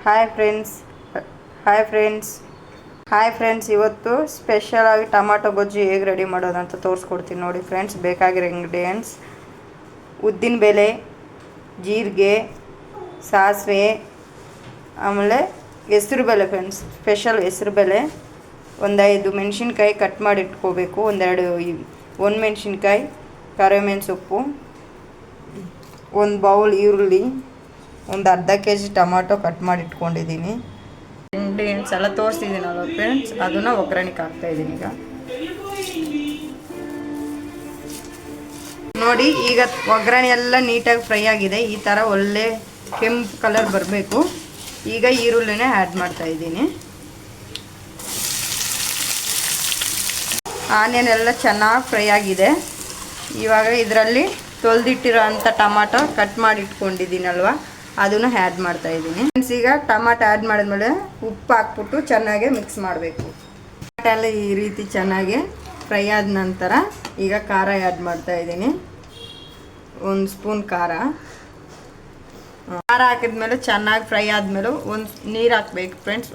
Hi friends hi friends hi friends ಇವತ್ತು special ಆಗಿ tomato ಗೊಜ್ಜು ಹೇಗೆ ರೆಡಿ ಮಾಡೋದು ಅಂತ ತೋರಿಸ್ಕೊಡ್ತೀನಿ ನೋಡಿ ಫ್ರೆಂಡ್ಸ್. ಬೇಕಾಗಿರೋ ಇಂಗ್ರೀಡಿಯೆಂಟ್ಸ್: ಉದ್ದಿನಬೇಳೆ, ಜೀರಿಗೆ, ಸಾಸಿವೆ, ಆಮೇಲೆ ಹೆಸರುಬೇಳೆ ಫ್ರೆಂಡ್ಸ್, ಸ್ಪೆಷಲ್ ಹೆಸರುಬೇಳೆ, ಒಂದು 5 ಮೆಣಸಿನ್ಕಾಯಿ ಕಟ್ ಮಾಡಿ ಇಟ್ಕೋಬೇಕು, ಒಂದು ಮೆಣಸಿನ್ಕಾಯಿ, ಕರಿಬೇವಿನ ಸೊಪ್ಪು, ಒಂದು ಬೌಲ್ ಈರುಳ್ಳಿ, ಒಂದು ಅರ್ಧ ಕೆಜಿ ಟೊಮಾಟೊ ಕಟ್ ಮಾಡಿ ಇಟ್ಕೊಂಡಿದ್ದೀನಿ. ಇಂಗ್ರೀಡಿಯೆಂಟ್ಸ್ ಎಲ್ಲ ತೋರಿಸ್ತಿದ್ದೀನಲ್ಲ ಫ್ರೆಂಡ್ಸ್, ಅದನ್ನು ಒಗ್ಗರಣೆಗೆ ಹಾಕ್ತಾಯಿದ್ದೀನಿ. ಈಗ ನೋಡಿ, ಈಗ ಒಗ್ಗರಣೆ ಎಲ್ಲ ನೀಟಾಗಿ ಫ್ರೈ ಆಗಿದೆ. ಈ ಥರ ಒಳ್ಳೆ ಕೆಂಪು ಕಲರ್ ಬರಬೇಕು. ಈಗ ಈರುಳ್ಳಿನೇ ಆ್ಯಡ್ ಮಾಡ್ತಾಯಿದ್ದೀನಿ. ಆನಿಯನ್ ಎಲ್ಲ ಚೆನ್ನಾಗಿ ಫ್ರೈ ಆಗಿದೆ. ಇವಾಗ ಇದರಲ್ಲಿ ತೊಳೆದಿಟ್ಟಿರೋ ಅಂಥ ಟೊಮಾಟೊ ಕಟ್ ಮಾಡಿ ಇಟ್ಕೊಂಡಿದ್ದೀನಲ್ವ, ಅದನ್ನು ಆ್ಯಡ್ ಮಾಡ್ತಾಯಿದ್ದೀನಿ ಫ್ರೆಂಡ್ಸ್. ಈಗ ಟೊಮಾಟೊ ಆ್ಯಡ್ ಮಾಡಿದ್ಮೇಲೆ ಉಪ್ಪು ಹಾಕ್ಬಿಟ್ಟು ಚೆನ್ನಾಗಿ ಮಿಕ್ಸ್ ಮಾಡಬೇಕು. ಟೊಮಾಟೊ ಎಲ್ಲ ಈ ರೀತಿ ಚೆನ್ನಾಗಿ ಫ್ರೈ ಆದ ನಂತರ ಈಗ ಖಾರ ಆ್ಯಡ್ ಮಾಡ್ತಾಯಿದ್ದೀನಿ. 1 ಸ್ಪೂನ್ ಖಾರ ಹಾಕಿದ್ಮೇಲೆ ಚೆನ್ನಾಗಿ ಫ್ರೈ ಆದಮೇಲೆ ಒಂದು ನೀರು ಹಾಕ್ಬೇಕು ಫ್ರೆಂಡ್ಸ್.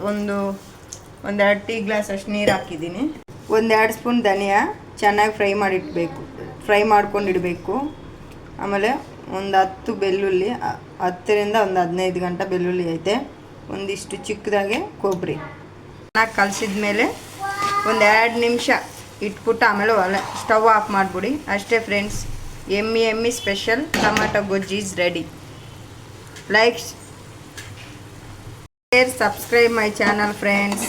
ಒಂದೆರಡು ಟೀ ಗ್ಲಾಸ್ ಅಷ್ಟು ನೀರು ಹಾಕಿದ್ದೀನಿ. 1-2 ಸ್ಪೂನ್ ಧನಿಯಾ ಚೆನ್ನಾಗಿ ಫ್ರೈ ಮಾಡ್ಕೊಂಡಿಡಬೇಕು. ಆಮೇಲೆ ಒಂದು 10 ಬೆಳ್ಳುಳ್ಳಿ, 10ರಿಂದ ಒಂದು 15 ಗಂಟೆ ಬೆಳ್ಳುಳ್ಳಿ ಐತೆ. ಒಂದಿಷ್ಟು ಚಿಕ್ಕದಾಗೆ ಕೊಬ್ಬರಿ ಚೆನ್ನಾಗಿ ಕಲಸಿದ ಮೇಲೆ ಒಂದು 2 ನಿಮಿಷ ಇಟ್ಬಿಟ್ಟು ಆಮೇಲೆ ಸ್ಟವ್ ಆಫ್ ಮಾಡಿಬಿಡಿ. ಅಷ್ಟೇ ಫ್ರೆಂಡ್ಸ್, ಎಮ್ಮಿ ಸ್ಪೆಷಲ್ ಟೊಮಾಟೊ ಗೊಜ್ಜು is ready. Like, share, subscribe my channel friends.